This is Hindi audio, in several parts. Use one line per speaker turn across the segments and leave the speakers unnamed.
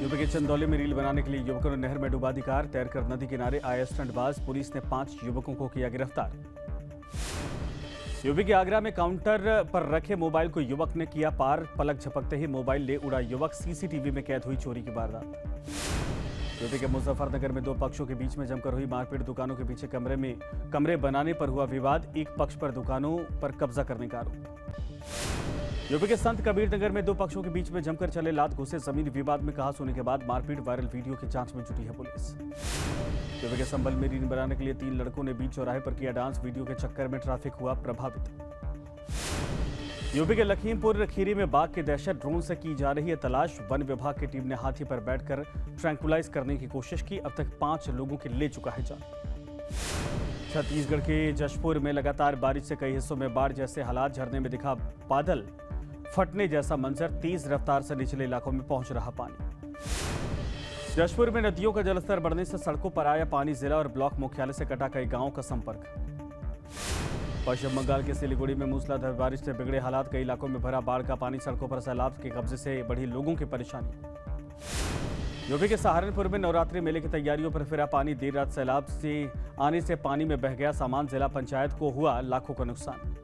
यूपी के चंदौली में रील बनाने के लिए युवकों ने नहर में डुबा दी कार। तैरकर नदी किनारे आए स्टंटबाज, पुलिस ने 5 युवकों को किया गिरफ्तार। यूपी के आगरा में काउंटर पर रखे मोबाइल को युवक ने किया पार। पलक झपकते ही मोबाइल ले उड़ा युवक। सीसीटीवी में कैद हुई चोरी की वारदात। यूपी के मुजफ्फरनगर में 2 पक्षों के बीच में जमकर हुई मारपीट। दुकानों के पीछे कमरे बनाने पर हुआ विवाद। एक पक्ष पर दुकानों पर कब्जा करने का आरोप। यूपी के संत कबीर नगर में 2 पक्षों के बीच में जमकर चले लात घुसे। जमीन विवाद में कहा सुनने के बाद मारपीट। वायरल वीडियो की जांच में जुटी है पुलिस। यूपी के संभल में रील बनाने के लिए 3 लड़कों ने बीच चौराहे पर किया डांस। वीडियो के चक्कर में ट्रैफिक हुआ प्रभावित। यूपी के लखीमपुर खीरी में बाघ की दहशत। ड्रोन से की जा रही है तलाश। वन विभाग की टीम ने हाथी पर बैठकर ट्रैंकुलाइज करने की कोशिश की। अब तक 5 लोगों की ले चुका है जान। छत्तीसगढ़ के जशपुर में लगातार बारिश से कई हिस्सों में बाढ़ जैसे हालात। झरने में दिखा बादल फटने जैसा मंजर। तेज रफ्तार से निचले इलाकों में पहुंच रहा पानी। जशपुर में नदियों का जलस्तर बढ़ने से सड़कों पर आया पानी। जिला और ब्लॉक मुख्यालय से कटा कई गांवों का संपर्क। पश्चिम बंगाल के सिलीगुड़ी में मूसलाधार बारिश से बिगड़े हालात। कई इलाकों में भरा बाढ़ का पानी। सड़कों पर सैलाब के कब्जे से बढ़ी लोगों की परेशानी। यूपी के सहारनपुर में नवरात्रि मेले की तैयारियों पर फिरा पानी। देर रात सैलाब से आने से पानी में बह गया सामान। जिला पंचायत को हुआ लाखों का नुकसान।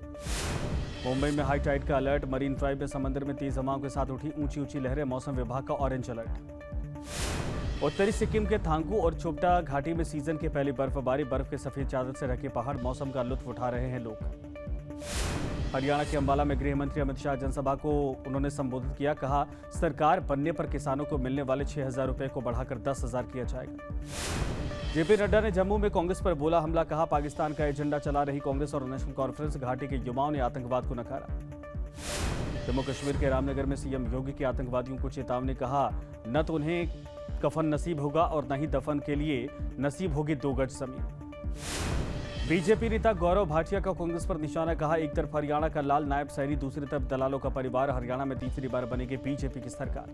मुंबई में हाई टाइड का अलर्ट। मरीन ड्राइव में समंदर में तेज हवाओं के साथ उठी ऊंची लहरें। मौसम विभाग का ऑरेंज अलर्ट। उत्तरी सिक्किम के थांगू और चोपटा घाटी में सीजन की पहली बर्फबारी। बर्फ के सफेद चादर से ढके पहाड़। मौसम का लुत्फ उठा रहे हैं लोग। हरियाणा के अंबाला में गृह मंत्री अमित शाह जनसभा को उन्होंने संबोधित किया। कहा सरकार बनने पर किसानों को मिलने वाले 6,000 रुपए को बढ़ाकर 10,000 किया जाएगा। जेपी नड्डा ने जम्मू में कांग्रेस पर बोला हमला। कहा पाकिस्तान का एजेंडा चला रही कांग्रेस और नेशनल कॉन्फ्रेंस। घाटी के युवाओं ने आतंकवाद को नकारा। जम्मू कश्मीर के रामनगर में सीएम योगी की आतंकवादियों को चेतावनी। कहा न तो उन्हें कफन नसीब होगा और न ही दफन के लिए नसीब होगी 2 गज जमीन। बीजेपी नेता गौरव भाटिया का कांग्रेस पर निशाना। कहा एक तरफ हरियाणा का लाल नायब शहरी, दूसरी तरफ दलालों का परिवार। हरियाणा में तीसरी बार बनेगी बीजेपी की सरकार।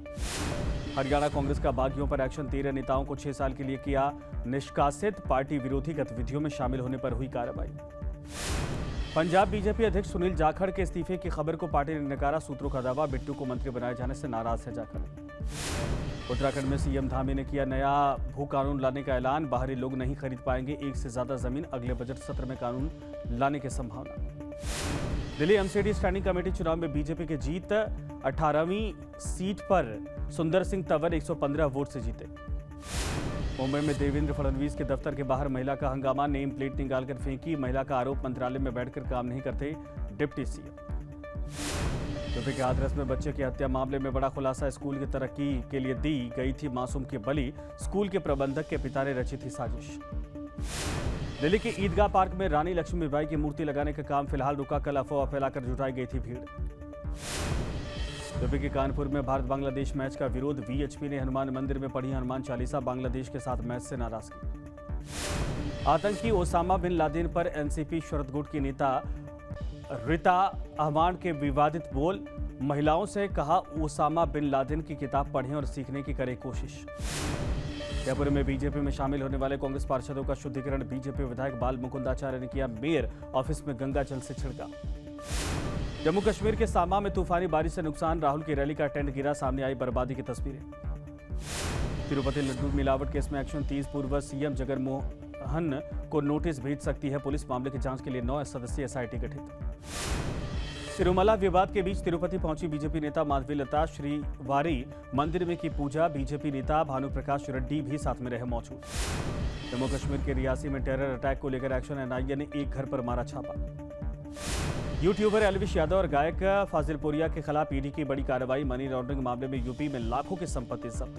हरियाणा कांग्रेस का बागियों पर एक्शन। 13 नेताओं को 6 साल के लिए किया निष्कासित। पार्टी विरोधी गतिविधियों में शामिल होने पर हुई कार्रवाई। पंजाब बीजेपी अध्यक्ष सुनील जाखड़ के इस्तीफे की खबर को पार्टी ने नकारा। सूत्रों का दावा बिट्टू को मंत्री बनाए जाने से नाराज है जाखड़। उत्तराखंड में सीएम धामी ने किया नया भू कानून लाने का ऐलान। बाहरी लोग नहीं खरीद पाएंगे 1 से ज्यादा जमीन। अगले बजट सत्र में कानून लाने की संभावना। दिल्ली एमसीडी स्टैंडिंग कमेटी चुनाव में बीजेपी की जीत। 18वीं सीट पर सुंदर सिंह तंवर 115 वोट से जीते। मुंबई में देवेंद्र फडणवीस के दफ्तर के बाहर महिला का हंगामा। नेम प्लेट निकालकर फेंकी। महिला का आरोप मंत्रालय में बैठकर काम नहीं करते डिप्टी सीएम। यूपी के हाथरस में बच्चे की हत्या मामले में बड़ा खुलासा। स्कूल की तरक्की के लिए दी गई थी मासूम की बलि। स्कूल के प्रबंधक के पिता ने रची थी साजिश। दिल्ली के ईदगाह पार्क में रानी लक्ष्मीबाई की मूर्ति लगाने का काम फिलहाल रुका। कल अफवाह फैलाकर जुटाई गई थी भीड़। यूपी के कानपुर में भारत बांग्लादेश मैच का विरोध। वीएचपी ने हनुमान मंदिर में पढ़ी हनुमान चालीसा। बांग्लादेश के साथ मैच से नाराजगी। आतंकी ओसामा बिन लादेन पर एनसीपी शरद गुट की नेता रिता अहमान के विवादित बोल। महिलाओं से कहा ओसामा बिन लादेन की किताब पढ़ें और सीखने की करें कोशिश। जयपुर में बीजेपी में शामिल होने वाले कांग्रेस पार्षदों का शुद्धिकरण। बीजेपी विधायक बाल मुकुंदाचार्य ने किया मेयर ऑफिस में गंगा जल से छिड़काव। जम्मू कश्मीर के सामा में तूफानी बारिश से नुकसान। राहुल की रैली का टेंट गिरा। सामने आई बर्बादी की तस्वीरें। तिरुपति लड्डू मिलावट केस में एक्शन। 30 पूर्व सीएम जगनमोहन को नोटिस भेज सकती है पुलिस। मामले की जांच के लिए 9 सदस्यीय एसआईटी गठित। तिरुमला विवाद के बीच तिरुपति पहुंची बीजेपी नेता माधवीलता। श्रीवारी मंदिर में की पूजा। बीजेपी नेता भानुप्रकाश रेड्डी भी साथ में रहे मौजूद। जम्मू कश्मीर के रियासी में टेरर अटैक को लेकर एक्शन। एनआईए ने एक घर पर मारा छापा। यूट्यूबर एल्विश यादव और गायक फाजिलपुरिया के खिलाफ ईडी की बड़ी कार्रवाई। मनी लॉन्ड्रिंग मामले में यूपी में लाखों की संपत्ति जब्त।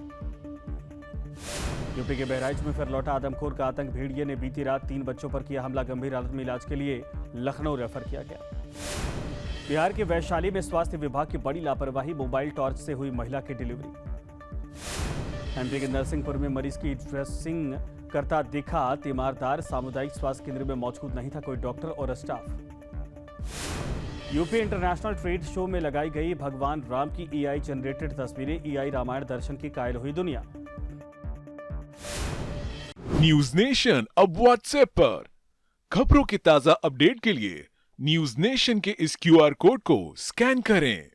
यूपी के बहराइच में फिर लौटा आदमखोर का आतंक। भेड़िए ने बीती रात 3 बच्चों पर किया हमला। गंभीर हालत में इलाज के लिए लखनऊ रेफर किया गया। बिहार के वैशाली में स्वास्थ्य विभाग की बड़ी लापरवाही। मोबाइल टॉर्च से हुई महिला की डिलीवरी। एमपी के नरसिंहपुर में मरीज की ड्रेसिंग करता दिखा तीमारदार। सामुदायिक स्वास्थ्य केंद्र में मौजूद नहीं था कोई डॉक्टर और staff. UP international trade show में लगाई गई भगवान राम की एआई जनरेटेड तस्वीरें। एआई रामायण दर्शन की कायल हुई दुनिया।
न्यूज नेशन अब व्हाट्सएप पर खबरों के ताजा अपडेट के लिए न्यूज नेशन के इस क्यूआर कोड को स्कैन करें।